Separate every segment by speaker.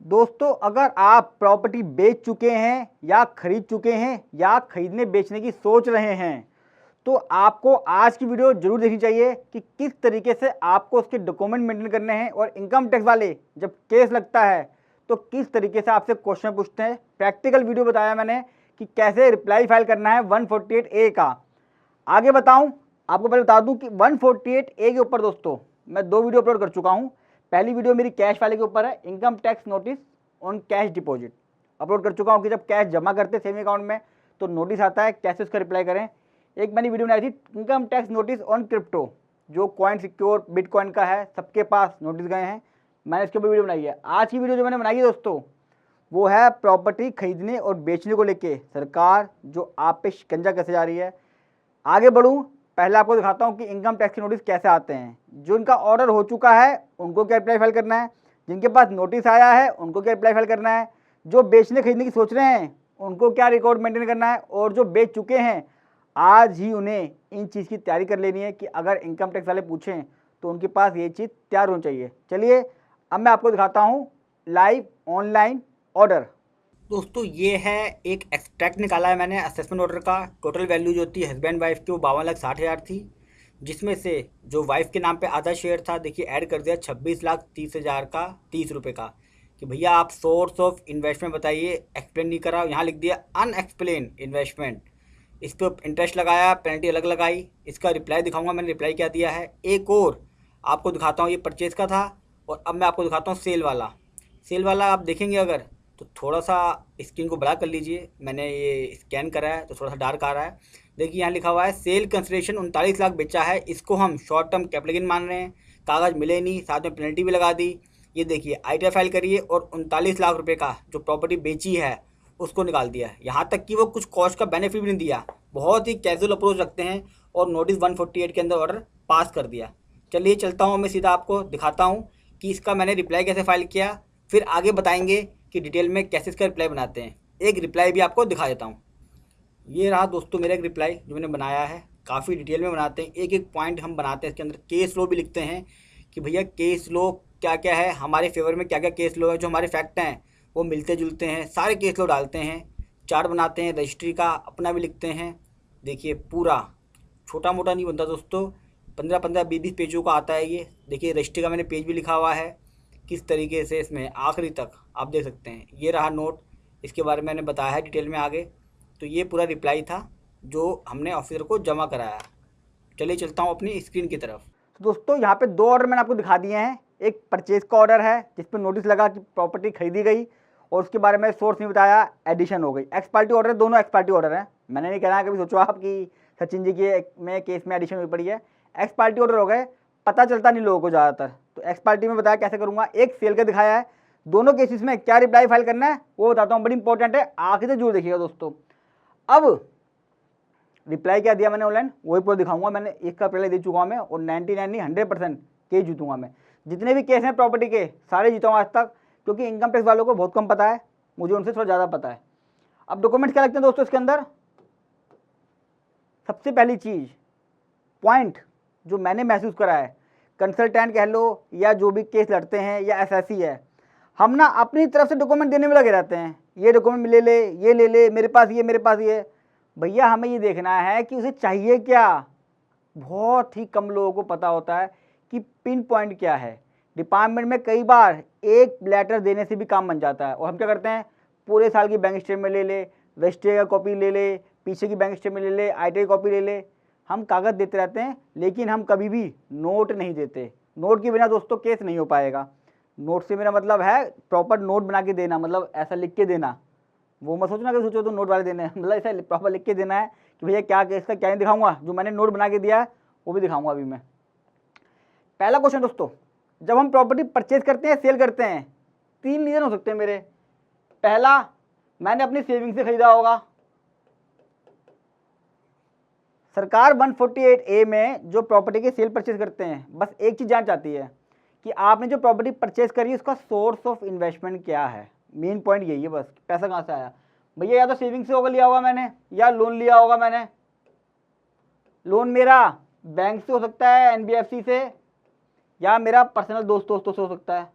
Speaker 1: दोस्तों, अगर आप प्रॉपर्टी बेच चुके हैं या खरीद चुके हैं या खरीदने बेचने की सोच रहे हैं तो आपको आज की वीडियो जरूर देखनी चाहिए कि किस तरीके से आपको उसके डॉक्यूमेंट मेंटेन करने हैं और इनकम टैक्स वाले जब केस लगता है तो किस तरीके से आपसे क्वेश्चन पूछते हैं। प्रैक्टिकल वीडियो बताया मैंने कि कैसे रिप्लाई फाइल करना है 148A का। आगे बताऊं, आपको पहले बता दूं कि 148A के ऊपर दोस्तों मैं 2 वीडियो अपलोड कर चुका हूं। पहली वीडियो मेरी कैश वाले के ऊपर है, income tax notice on cash deposit upload कर चुका हूं कि जब कैश जमा करते सेविंग अकाउंट में तो नोटिस आता है, कैसे उसका रिप्लाई करें। एक मैंने वीडियो बनाई थी income tax notice on crypto, जो कॉइन सिक्योर बिटकॉइन का है, सबके पास नोटिस गए हैं, मैंने इसके ऊपर वीडियो बनाई है। आज की वीडियो जो मैंने बनाई है दोस्तों वो है प्रॉपर्टी खरीदने और बेचने को लेके सरकार जो आप पे शिकंजा कैसे जा रही है। आगे बढ़ूं, पहले आपको दिखाता हूं कि इनकम टैक्स के नोटिस कैसे आते हैं। जो इनका ऑर्डर हो चुका है उनको क्या रिप्लाई फाइल करना है, जिनके पास नोटिस आया है उनको क्या रिप्लाई फाइल करना है, जो बेचने खरीदने की सोच रहे हैं उनको क्या रिकॉर्ड मेंटेन करना है, और जो बेच चुके हैं आज ही उन्हें इन चीज़ की तैयारी कर लेनी है कि अगर इनकम टैक्स वाले पूछें तो उनके पास ये चीज़ तैयार होनी चाहिए। चलिए अब मैं आपको दिखाता हूँ लाइव ऑनलाइन ऑर्डर। दोस्तों ये है एक एक्सट्रैक्ट निकाला है मैंने असेसमेंट ऑर्डर का। टोटल वैल्यू जो थी हस्बैंड वाइफ की वो 52,60,000 थी, जिसमें से जो वाइफ के नाम पे आधा शेयर था देखिए ऐड कर दिया 26,30,000 का 30 रुपये का कि भैया आप सोर्स ऑफ इन्वेस्टमेंट बताइए, एक्सप्लेन नहीं करा, यहाँ लिख दिया अनएक्सप्लेन इन्वेस्टमेंट। इस पर इंटरेस्ट लगाया, पेनल्टी अलग लगाई। इसका रिप्लाई दिखाऊंगा मैंने रिप्लाई क्या दिया है। एक और आपको दिखाता हूँ, ये परचेज़ का था और अब मैं आपको दिखाता हूँ सेल वाला। सेल वाला आप देखेंगे अगर तो थोड़ा सा स्क्रीन को बड़ा कर लीजिए, मैंने ये स्कैन करा है तो थोड़ा सा डार्क आ रहा है। देखिए यहाँ लिखा हुआ है सेल कंसिडरेशन 39 लाख बेचा है, इसको हम शॉर्ट टर्म कैपिटल गेन मान रहे हैं, कागज़ मिले नहीं, साथ में पेनल्टी भी लगा दी। ये देखिए आईटीआर फाइल करिए और 39 लाख रुपए का जो प्रॉपर्टी बेची है उसको निकाल दिया। यहाँ तक कि वो कुछ कॉस्ट का बेनिफिट भी नहीं दिया, बहुत ही कैजुअल अप्रोच रखते हैं और नोटिस 148 के अंदर ऑर्डर पास कर दिया। चलिए चलता हूँ, मैं सीधा आपको दिखाता हूँ कि इसका मैंने रिप्लाई कैसे फाइल किया, फिर आगे बताएंगे कि डिटेल में कैसे इसका रिप्लाई बनाते हैं। एक रिप्लाई भी आपको दिखा देता हूँ। ये रहा दोस्तों मेरा एक रिप्लाई जो मैंने बनाया है, काफ़ी डिटेल में बनाते हैं, एक एक पॉइंट हम बनाते हैं। इसके अंदर केस लो भी लिखते हैं कि भैया केस लो क्या क्या है, हमारे फेवर में क्या क्या केस लो है, जो हमारे फैक्ट हैं वो मिलते जुलते हैं, सारे केस लो डालते हैं, चार्ट बनाते हैं, रजिस्ट्री का अपना भी लिखते हैं। देखिए पूरा छोटा मोटा नहीं बनता दोस्तों, 15-15 20-20 पेजों का आता है ये। देखिए रजिस्ट्री का मैंने पेज भी लिखा हुआ है किस तरीके से, इसमें आखिरी तक आप देख सकते हैं। ये रहा नोट, इसके बारे में मैंने बताया है डिटेल में आगे। तो ये पूरा रिप्लाई था जो हमने ऑफिसर को जमा कराया। चलिए चलता हूँ अपनी स्क्रीन की तरफ। तो दोस्तों यहाँ पे 2 ऑर्डर मैंने आपको दिखा दिए हैं। एक परचेज का ऑर्डर है जिस पर नोटिस लगा कि प्रॉपर्टी खरीदी गई और उसके बारे में सोर्स नहीं बताया, एडिशन हो गई। एक्स पार्टी ऑर्डर, दोनों एक्स पार्टी ऑर्डर है। मैंने नहीं कहना है कभी सोचो आप कि सचिन जी के में केस में एडिशन हुई पड़ी है। एक्स पार्टी ऑर्डर हो गए, पता चलता नहीं लोगों को ज़्यादातर, तो एक्स पार्टी में बताया कैसे करूँगा। एक सेल का दिखाया है। दोनों केसेस में क्या रिप्लाई फाइल करना है वो बताता हूँ, बड़ी इंपॉर्टेंट है, आखिर से जरूर देखिएगा दोस्तों। अब रिप्लाई क्या दिया मैंने ऑनलाइन वही पूरा दिखाऊंगा। मैंने इसका पहले दे चुका हूँ मैं, और 99 नहीं 100% केस जीतूंगा मैं। जितने भी केस हैं प्रॉपर्टी के सारे जीता हूँ आज तक, क्योंकि इनकम टैक्स वालों को बहुत कम पता है, मुझे उनसे थोड़ा ज़्यादा पता है। अब डॉक्यूमेंट्स क्या लगते हैं दोस्तों इसके अंदर। सबसे पहली चीज़ पॉइंट जो मैंने महसूस करा है, कंसल्टेंट कह लो या जो भी केस लड़ते हैं या एसएससी है, हम ना अपनी तरफ से डॉक्यूमेंट देने में लगे रहते हैं। ये डॉक्यूमेंट ले ले, ये ले ले, मेरे पास ये, मेरे पास ये। भैया हमें ये देखना है कि उसे चाहिए क्या। बहुत ही कम लोगों को पता होता है कि पिन पॉइंट क्या है। डिपार्टमेंट में कई बार एक लेटर देने से भी काम बन जाता है, और हम क्या करते हैं पूरे साल की बैंक स्टेटमेंट ले ले, रजिस्ट्री का कॉपी ले ले, पीछे की बैंक स्टेटमेंट ले ले, आईटीआर कॉपी ले ले, हम कागज़ देते रहते हैं लेकिन हम कभी भी नोट नहीं देते। नोट के बिना दोस्तों केस नहीं हो पाएगा। नोट से मेरा मतलब है प्रॉपर नोट बना के देना, मतलब ऐसा लिख के देना। वो मत सोचना कि सोचो तो नोट वाले देने हैं, मतलब ऐसा प्रॉपर लिख के देना है कि भैया क्या केस का क्या नहीं दिखाऊंगा, जो मैंने नोट बना के दिया है वो भी दिखाऊंगा अभी मैं। पहला क्वेश्चन दोस्तों, जब हम प्रॉपर्टी परचेज करते हैं सेल करते हैं, 3 रीजन हो सकते हैं मेरे। पहला, मैंने अपनी सेविंग से खरीदा होगा। सरकार 148A में जो प्रॉपर्टी के सेल परचेज करते हैं बस एक चीज़ जान चाहती है कि आपने जो प्रॉपर्टी परचेज करी है उसका सोर्स ऑफ इन्वेस्टमेंट क्या है। मेन पॉइंट यही है बस, पैसा कहाँ से आया। भैया या तो सेविंग से होगा लिया होगा मैंने, या लोन लिया होगा मैंने। लोन मेरा बैंक से हो सकता है, एनबीएफसी से, या मेरा पर्सनल दोस्तों से हो सकता है।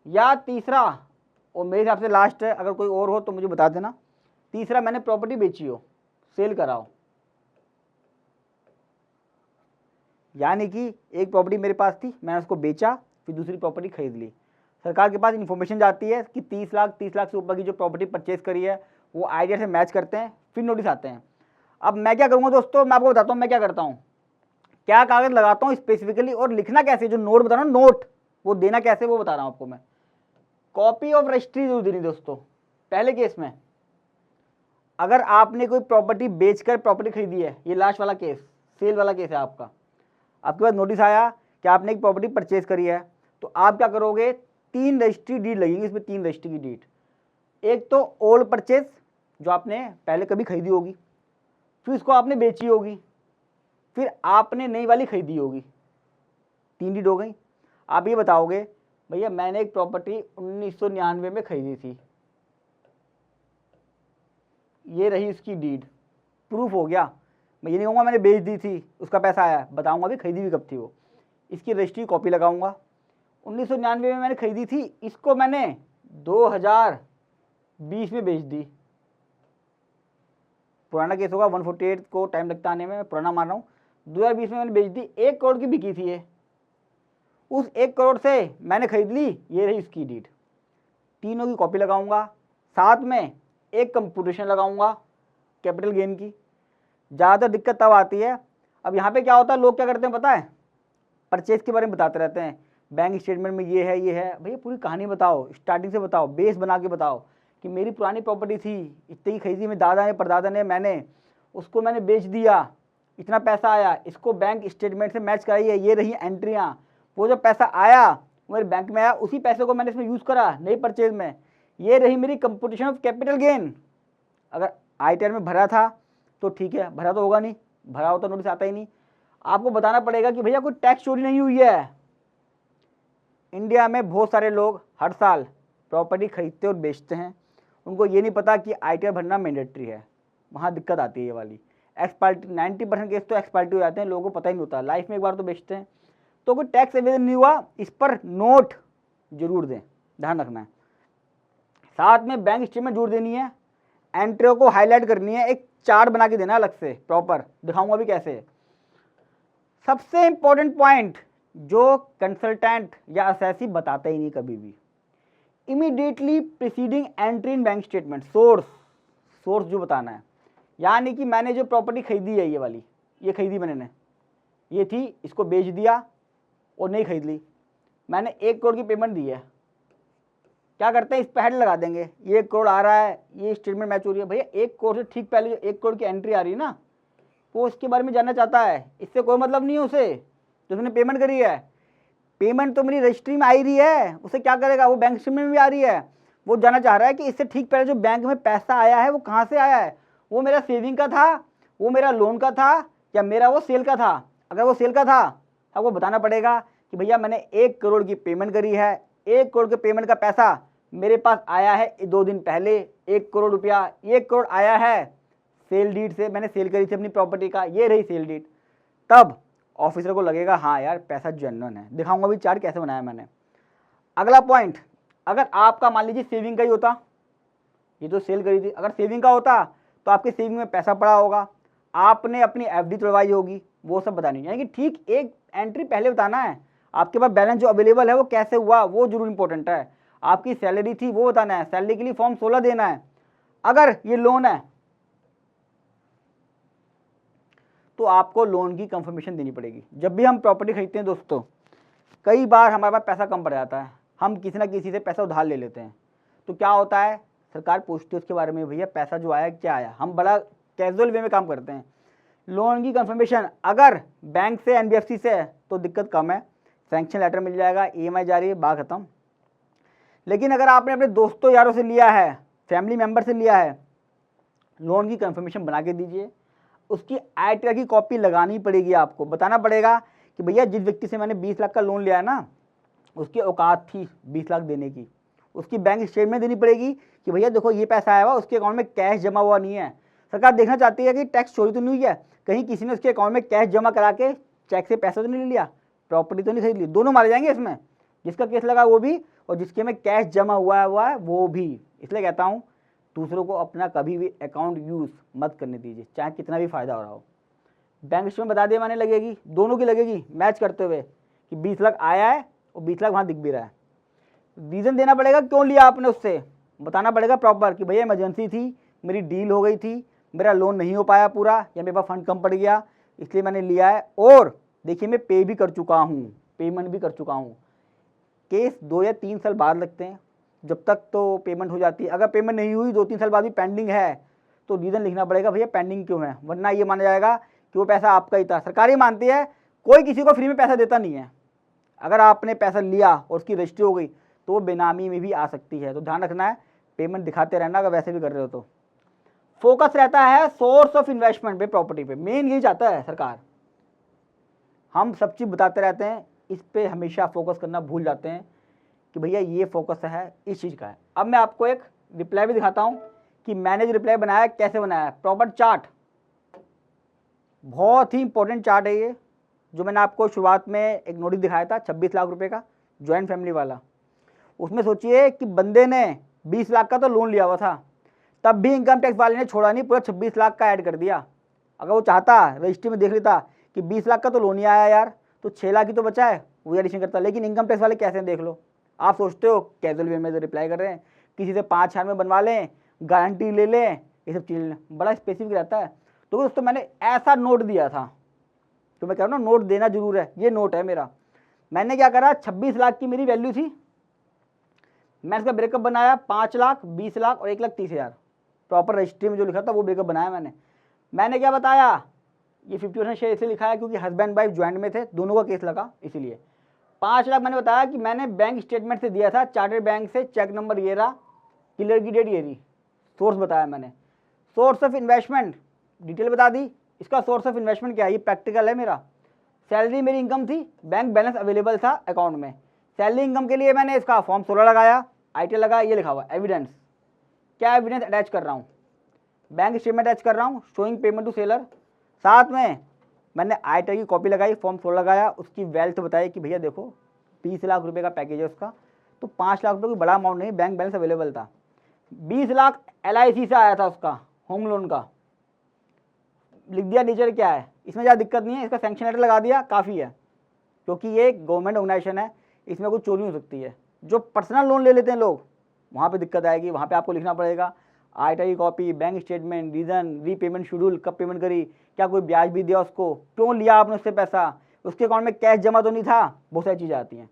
Speaker 1: या तीसरा, और मेरे हिसाब से लास्ट है, अगर कोई और हो तो मुझे बता देना, तीसरा मैंने प्रॉपर्टी बेची हो, सेल कराओ। यानी कि एक प्रॉपर्टी मेरे पास थी, मैंने उसको बेचा, फिर दूसरी प्रॉपर्टी खरीद ली। सरकार के पास इन्फॉर्मेशन जाती है कि 30 लाख से ऊपर की जो प्रॉपर्टी परचेज करी है वो आइडिया से मैच करते हैं, फिर नोटिस आते हैं। अब मैं क्या करूँगा दोस्तों, मैं आपको बताता हूँ मैं क्या करता हूँ, क्या कागज़ लगाता हूँ स्पेसिफिकली, और लिखना कैसे, जो नोट बता रहा हूँ नोट, वो देना कैसे वो बता रहा हूँ आपको मैं। कॉपी ऑफ रजिस्ट्री जरूर देनी दोस्तों। पहले केस में अगर आपने कोई प्रॉपर्टी बेचकर प्रॉपर्टी खरीदी है, ये लास्ट वाला केस, सेल वाला केस है आपका, आपके पास नोटिस आया कि आपने एक प्रॉपर्टी परचेज करी है, तो आप क्या करोगे, 3 रजिस्ट्री डीड लगेगी, इसमें 3 रजिस्ट्री की डीड। एक तो ओल्ड परचेज, जो आपने पहले कभी खरीदी होगी, फिर उसको आपने बेची होगी, फिर आपने नई वाली खरीदी होगी, 3 डीड हो गई। आप ये बताओगे भैया मैंने एक प्रॉपर्टी 1999 में खरीदी थी, ये रही उसकी डीड, प्रूफ हो गया। मैं ये नहीं कहूँगा मैंने बेच दी थी उसका पैसा आया, बताऊँगा भी खरीदी भी कब थी वो। इसकी रजिस्ट्री कॉपी लगाऊंगा, 1999 में मैंने खरीदी थी, इसको मैंने 2020 में बेच दी। पुराना केस होगा, 148 को टाइम लगता आने में, मैं पुराना मान रहा हूँ। 2020 में मैंने बेच दी, 1 करोड़ की बिकी थी ये, उस 1 करोड़ से मैंने खरीद ली, ये रही उसकी डीड। तीनों की कॉपी लगाऊंगा, साथ में एक कंप्यूटेशन लगाऊंगा कैपिटल गेन की। ज़्यादा दिक्कत तब आती है, अब यहाँ पे क्या होता है, लोग क्या करते हैं पता है, परचेज के बारे में बताते रहते हैं, बैंक स्टेटमेंट में ये है। भैया पूरी कहानी बताओ, स्टार्टिंग से बताओ, बेस बना के बताओ कि मेरी पुरानी प्रॉपर्टी थी, इतनी खरीदी, में दादा ने परदादा ने, मैंने उसको मैंने बेच दिया, इतना पैसा आया, इसको बैंक स्टेटमेंट से मैच कराइए, ये रही एंट्रियाँ, वो जो पैसा आया वो मेरे बैंक में आया, उसी पैसे को मैंने इसमें यूज़ करा नई परचेज में, ये रही मेरी कंप्यूटेशन ऑफ कैपिटल गेन। अगर ITR में भरा था तो ठीक है, भरा तो होगा नहीं, भरा होता नोटिस आता ही नहीं। आपको बताना पड़ेगा कि भैया कोई टैक्स चोरी नहीं हुई है। इंडिया में बहुत सारे लोग हर साल प्रॉपर्टी खरीदते और बेचते हैं, उनको ये नहीं पता कि ITR भरना मैंडेटरी है, वहाँ दिक्कत आती है ये वाली। एक्सपायर्टी 90% केस तो एक्सपायर्टी हो जाते हैं, लोगों को पता ही नहीं होता, लाइफ में एक बार तो बेचते हैं, तो कोई टैक्स एवेजन नहीं हुआ, इस पर नोट जरूर दें, ध्यान रखना है। साथ में बैंक स्टेटमेंट जरूर देनी है, एंट्रियों को हाईलाइट करनी है, एक चार्ट बना के देना अलग से प्रॉपर, दिखाऊंगा भी कैसे। सबसे इंपॉर्टेंट पॉइंट जो कंसल्टेंट या असेसी बताते ही नहीं कभी भी, immediately preceding entry in bank statement, source जो बताना है। यानी कि मैंने जो प्रॉपर्टी खरीदी है, ये वाली, ये खरीदी मैंने, ये थी, इसको बेच दिया और नहीं खरीद ली, मैंने 1 करोड़ की पेमेंट दी है, क्या करते हैं इस पर हेड लगा देंगे, ये 1 करोड़ आ रहा है, ये स्टेटमेंट मैच हो रही है। भैया 1 करोड़ से ठीक पहले जो 1 करोड़ की एंट्री आ रही है ना, वो इसके बारे में जानना चाहता है, इससे कोई मतलब नहीं है उसे, जो उसने पेमेंट करी है, पेमेंट तो मेरी रजिस्ट्री में आ ही रही है, उसे क्या करेगा, वो बैंक स्टेटमेंट में भी आ रही है, वो जानना चाह रहा है कि इससे ठीक पहले जो बैंक में पैसा आया है वो कहाँ से आया है, वो मेरा सेविंग का था, वो मेरा लोन का था, या मेरा वो सेल का था। अगर वो सेल का था आपको बताना पड़ेगा कि भैया मैंने 1 करोड़ की पेमेंट करी है, 1 करोड़ के पेमेंट का पैसा मेरे पास आया है 2 दिन पहले, 1 करोड़ रुपया, 1 करोड़ आया है सेल डीड से, मैंने सेल करी थी अपनी प्रॉपर्टी का, ये रही सेल डीड। तब ऑफिसर को लगेगा हाँ यार पैसा जेन्युइन है, दिखाऊंगा भी चार्ट कैसे बनाया मैंने। अगला पॉइंट, अगर आपका मान लीजिए सेविंग का ही होता, ये तो सेल करी थी, अगर सेविंग का होता तो आपके सेविंग में पैसा पड़ा होगा, आपने अपनी FD तोड़वाई होगी, वो सब बतानी, यानी कि ठीक एक एंट्री पहले बताना है, आपके पास बैलेंस जो अवेलेबल है वो कैसे हुआ वो जरूर इंपॉर्टेंट है, आपकी सैलरी थी वो बताना है, सैलरी के लिए फॉर्म 16 देना है। अगर ये लोन है तो आपको लोन की कंफर्मेशन देनी पड़ेगी। जब भी हम प्रॉपर्टी खरीदते हैं दोस्तों, कई बार हमारे पास पैसा कम पड़ जाता है, हम किसी ना किसी से पैसा उधार ले लेते हैं, तो क्या होता है, सरकार पूछती है उसके बारे में, भैया पैसा जो आया क्या आया, हम बड़ा कैजुअल वे में काम करते हैं। लोन की कंफर्मेशन अगर बैंक से NBFC से है तो दिक्कत कम है, सैंक्शन लेटर मिल जाएगा, EMI जारी है, बात खत्म। लेकिन अगर आपने अपने दोस्तों यारों से लिया है, फैमिली मेंबर से लिया है, लोन की कंफर्मेशन बना के दीजिए, उसकी ITR की कॉपी लगानी पड़ेगी, आपको बताना पड़ेगा कि भैया जिस व्यक्ति से मैंने 20 लाख का लोन लिया है ना, उसकी औकात थी 20 लाख देने की, उसकी बैंक स्टेटमेंट देनी पड़ेगी कि भैया देखो ये पैसा आया हुआ, उसके अकाउंट में कैश जमा हुआ नहीं है। सरकार देखना चाहती है कि टैक्स चोरी तो नहीं हुई है, कहीं किसी ने उसके अकाउंट में कैश जमा करा के चेक से पैसा तो नहीं ले लिया, प्रॉपर्टी तो नहीं खरीद ली, दोनों मारे जाएंगे इसमें, जिसका केस लगा वो भी और जिसके में कैश जमा हुआ है वो भी। इसलिए कहता हूँ दूसरों को अपना कभी भी अकाउंट यूज़ मत करने दीजिए, चाहे कितना भी फ़ायदा हो रहा हो। बैंक स्टेटमेंट बता दिया मैंने, लगेगी, दोनों की लगेगी मैच करते हुए कि 20 लाख आया है और 20 लाख वहाँ दिख भी रहा है। रीज़न देना पड़ेगा क्यों लिया आपने, उससे बताना पड़ेगा प्रॉपर कि भैया इमरजेंसी थी, मेरी डील हो गई थी, मेरा लोन नहीं हो पाया पूरा, या मेरे पास फंड कम पड़ गया इसलिए मैंने लिया है। और देखिए मैं पे भी कर चुका हूँ, पेमेंट भी कर चुका हूँ। केस 2 या 3 साल बाद लगते हैं, जब तक तो पेमेंट हो जाती है। अगर पेमेंट नहीं हुई 2-3 साल बाद भी पेंडिंग है तो रीज़न लिखना पड़ेगा भैया पेंडिंग क्यों है, वरना ये माना जाएगा कि वो पैसा आपका ही था। सरकार ही मानती है, कोई किसी को फ्री में पैसा देता नहीं है। अगर आपने पैसा लिया और उसकी रजिस्ट्री हो गई तो वो बेनामी में भी आ सकती है, तो ध्यान रखना है, पेमेंट दिखाते रहना अगर वैसे भी कर रहे हो तो। फोकस रहता है सोर्स ऑफ इन्वेस्टमेंट पे, प्रॉपर्टी पे, मेन यही चाहता है सरकार। हम सब चीज़ बताते रहते हैं, इस पे हमेशा फोकस करना भूल जाते हैं कि भैया ये फोकस है इस चीज़ का है। अब मैं आपको एक रिप्लाई भी दिखाता हूँ कि मैंने जो रिप्लाई बनाया कैसे बनाया है। प्रॉपर चार्ट, बहुत ही इंपॉर्टेंट चार्ट है ये, जो मैंने आपको शुरुआत में एक नोटिस दिखाया था 26 लाख रुपए का, ज्वाइंट फैमिली वाला। उसमें सोचिए कि बंदे ने 20 लाख का तो लोन लिया हुआ था, तब भी इनकम टैक्स वाले ने छोड़ा नहीं, पूरा 26 लाख का ऐड कर दिया। अगर वो चाहता रजिस्ट्री में देख लेता कि 20 लाख का तो लोन ही आया यार, तो 6 लाख ही तो बचा है, वो एडिशन करता। लेकिन इनकम टैक्स वाले कैसे देख लो, आप सोचते हो कैजुअल वे में जो रिप्लाई कर रहे हैं, किसी से 5,000 में बनवा लें, गारंटी ले लें, ये सब चीज़ें बड़ा स्पेसिफिक रहता है। तो दोस्तों मैंने ऐसा नोट दिया था, तो मैं कह रहा हूँ नोट देना जरूर है। ये नोट है मेरा, मैंने क्या करा, 26 लाख की मेरी वैल्यू थी, मैं इसका ब्रेकअप बनाया 5 लाख, 20 लाख और 1,30,000। प्रॉपर रजिस्ट्री में जो लिखा था वो ब्रेकअप बनाया मैंने क्या बताया, ये 50% शेयर इसलिए लिखा है क्योंकि हस्बैंड वाइफ ज्वाइंट में थे, दोनों का केस लगा इसीलिए। 5 लाख मैंने बताया कि मैंने बैंक स्टेटमेंट से दिया था, चार्टर्ड बैंक से, चेक नंबर ये रहा, क्लियर की डेट ये रही। सोर्स बताया मैंने। सोर्स ऑफ इन्वेस्टमेंट डिटेल बता दी, इसका सोर्स ऑफ इन्वेस्टमेंट क्या है, ये प्रैक्टिकल है मेरा। सैलरी मेरी इनकम थी, बैंक बैलेंस अवेलेबल था अकाउंट में। सैलरी इनकम के लिए मैंने इसका फॉर्म 16 लगाया, आईटी लगा, ये लिखा हुआ एविडेंस। क्या एविडेंस अटैच कर रहा हूँ, बैंक स्टेटमेंट अटैच कर रहा हूँ शोइंग पेमेंट टू सेलर। साथ में मैंने आईटी की कॉपी लगाई, फॉर्म 16 लगाया, उसकी वेल्थ बताई कि भैया देखो 20 लाख रुपए का पैकेज है उसका, तो 5 लाख रुपये कोई बड़ा अमाउंट नहीं, बैंक बैलेंस अवेलेबल था। 20 लाख LIC से आया था उसका, होम लोन का, लिख दिया नीचे क्या है, इसमें ज़्यादा दिक्कत नहीं है, इसका सैंक्शन लेटर लगा दिया काफ़ी है, क्योंकि ये गवर्नमेंट ऑर्गेनाइजेशन है, इसमें कोई चोरी हो सकती है। जो पर्सनल लोन ले लेते हैं लोग, वहाँ पे दिक्कत आएगी, वहाँ पे आपको लिखना पड़ेगा आईटी की copy, bank statement, reason, repayment schedule, कब पेमेंट करी, क्या कोई ब्याज भी दिया उसको, क्यों लिया आपने उससे पैसा, उसके अकाउंट में कैश जमा तो नहीं था, बहुत सारी चीज़ें आती हैं।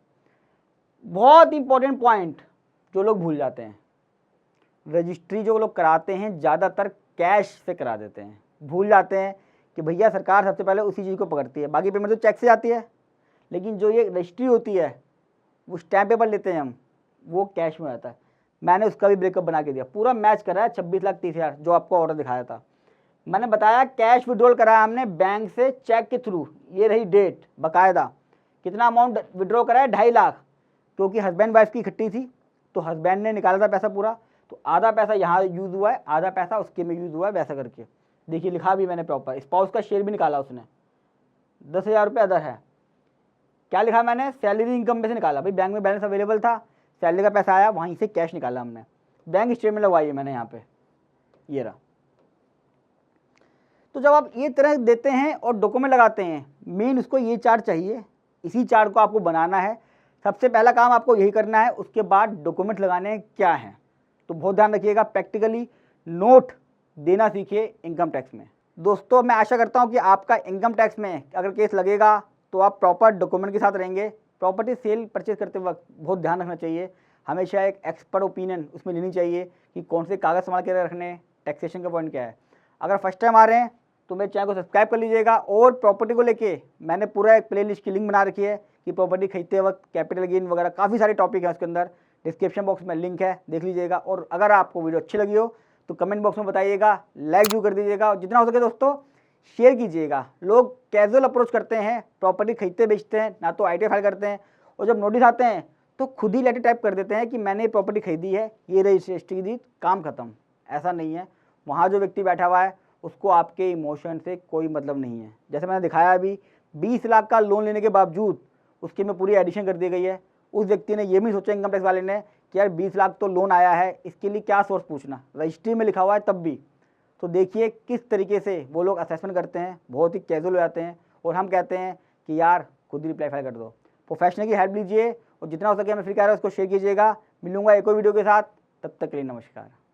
Speaker 1: बहुत इंपॉर्टेंट पॉइंट जो लोग भूल जाते हैं, रजिस्ट्री जो लोग कराते हैं ज़्यादातर कैश से करा देते हैं, भूल जाते हैं कि भैया सरकार सबसे पहले उसी चीज़ को पकड़ती है, बाकी पेमेंट तो चेक से जाती है, लेकिन जो ये रजिस्ट्री होती है वो स्टैम्प पेपर लेते हैं हम, वो कैश में आता है। मैंने उसका भी ब्रेकअप बना के दिया, पूरा मैच करा है 26,30,000 जो आपको ऑर्डर दिखाया था। मैंने बताया कैश विड्रॉल कराया हमने बैंक से चेक के थ्रू, ये रही डेट बाकायदा। कितना अमाउंट विड्रॉ कराया, 2.5 लाख, क्योंकि हस्बैंड वाइफ की इकट्ठी थी, तो हस्बैंड ने निकाला था पैसा पूरा, तो आधा पैसा यहाँ यूज़ हुआ है, आधा पैसा उसके में यूज़ हुआ है, वैसा करके देखिए लिखा भी मैंने प्रॉपर। स्पाउस का शेयर भी निकाला उसने, 10,000 रुपये अदर है। क्या लिखा मैंने, सैलरी इनकम में से निकाला, भाई बैंक में बैलेंस अवेलेबल था, सैलरी का पैसा आया, वहीं से कैश निकाला हमने, बैंक स्टेटमेंट लगवाई है मैंने यहाँ पे, ये रहा। तो जब आप ये तरह देते हैं और डॉक्यूमेंट लगाते हैं, मेन उसको ये चार्ट चाहिए, इसी चार्ट को आपको बनाना है। सबसे पहला काम आपको यही करना है, उसके बाद डॉक्यूमेंट लगाने क्या है, तो बहुत ध्यान रखिएगा, प्रैक्टिकली नोट देना सीखिए इनकम टैक्स में। दोस्तों मैं आशा करता हूँ कि आपका इनकम टैक्स में अगर केस लगेगा तो आप प्रॉपर डॉक्यूमेंट के साथ रहेंगे। प्रॉपर्टी सेल परचेज करते वक्त बहुत ध्यान रखना चाहिए, हमेशा एक एक्सपर्ट ओपिनियन उसमें लेनी चाहिए कि कौन से कागज़ संभाल के रखने, टैक्सेशन का पॉइंट क्या है। अगर फर्स्ट टाइम आ रहे हैं तो मेरे चैनल को सब्सक्राइब कर लीजिएगा, और प्रॉपर्टी को लेके मैंने पूरा एक प्लेलिस्ट की लिंक बना रखी है कि प्रॉपर्टी खरीदते वक्त कैपिटल गेन वगैरह काफ़ी सारे टॉपिक हैं उसके अंदर, डिस्क्रिप्शन बॉक्स में लिंक है, देख लीजिएगा। और अगर आपको वीडियो अच्छी लगी हो तो कमेंट बॉक्स में बताइएगा, लाइक जरूर कर दीजिएगा, और जितना हो सके दोस्तों शेयर कीजिएगा। लोग कैजुअल अप्रोच करते हैं, प्रॉपर्टी खरीदते बेचते हैं, ना तो ITA फाइल करते हैं, और जब नोटिस आते हैं तो खुद ही लेटर टाइप कर देते हैं कि मैंने प्रॉपर्टी खरीदी है, ये रजिस्ट्री दी, काम खत्म। ऐसा नहीं है, वहाँ जो व्यक्ति बैठा हुआ है उसको आपके इमोशन से कोई मतलब नहीं है। जैसे मैंने दिखाया अभी, 20 लाख का लोन लेने के बावजूद उसके में पूरी एडिशन कर दी गई है, उस व्यक्ति ने ये भी सोचा इनकम टैक्स वाले ने कि यार 20 लाख तो लोन आया है, इसके लिए क्या सोर्स पूछना, रजिस्ट्री में लिखा हुआ है तब भी। तो देखिए किस तरीके से वो लोग असेसमेंट करते हैं, बहुत ही कैजुअल हो जाते हैं, और हम कहते हैं कि यार खुद ही रिप्लाई फाइल कर दो। प्रोफेशनल की हेल्प लीजिए और जितना हो सके हमें फ्री कह रहा है उसको शेयर कीजिएगा। मिलूंगा एक और वीडियो के साथ, तब तक के लिए नमस्कार।